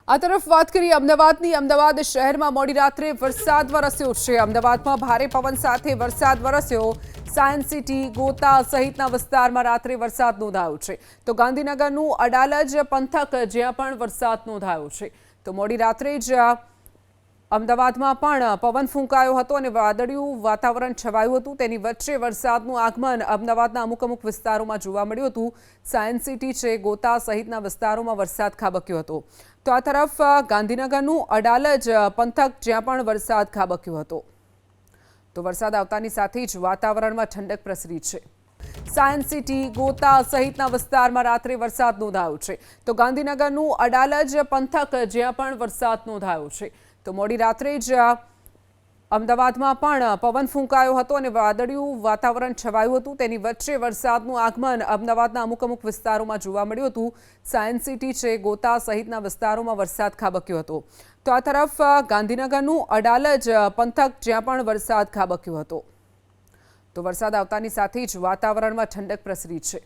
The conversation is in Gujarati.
આ તરફ વાત કરીએ અમદાવાદની અમદાવાદ શહેરમાં મોડી રાત્રે વરસાદ વરસ્યો છે। અમદાવાદમાં ભારે પવન સાથે વરસાદ વરસ્યો। સાયન્સ સિટી ગોતા સહિતના વિસ્તારમાં રાત્રે વરસાદ નોંધાયો છે તો ગાંધીનગરનું અડાલજ પંથક જ્યાં પણ વરસાદ નોંધાયો છે તો મોડી રાત્રે જ અમદાવાદમાં પણ પવન ફૂંકાયો હતો અને વાદળિયું વાતાવરણ છવાયું હતું। તેની વચ્ચે વરસાદનું આગમન અમદાવાદના અમુક વિસ્તારોમાં જોવા મળ્યું હતું। સાયન્સ સિટી છે ગોતા સહિતના વિસ્તારોમાં વરસાદ ખાબક્યો હતો તો આ તરફ ગાંધીનગરનું અડાલજ પંથક જ્યાં પણ વરસાદ ખાબક્યો હતો તો વરસાદ આવતાની સાથે જ વાતાવરણમાં ઠંડક પ્રસરી છે। સાયન્સ સિટી ગોતા સહિતના વિસ્તારમાં રાત્રે વરસાદ નોંધાયો છે તો ગાંધીનગરનું અડાલજ પંથક જ્યાં પણ વરસાદ નોંધાયો છે તો મોડી રાત્રે જ અમદાવાદમાં પણ પવન ફૂંકાયો હતો અને વાદળિયું વાતાવરણ છવાયું હતું। તેની વચ્ચે વરસાદનું આગમન અમદાવાદના અમુક વિસ્તારોમાં જોવા મળ્યું હતું। સાયન્સ સિટી છે ગોતા સહિતના વિસ્તારોમાં વરસાદ ખાબક્યો હતો તો આ તરફ ગાંધીનગરનું અડાલજ પંથક જ્યાં પણ વરસાદ ખાબક્યો હતો તો વરસાદ આવતાની સાથે જ વાતાવરણમાં ઠંડક પ્રસરી છે।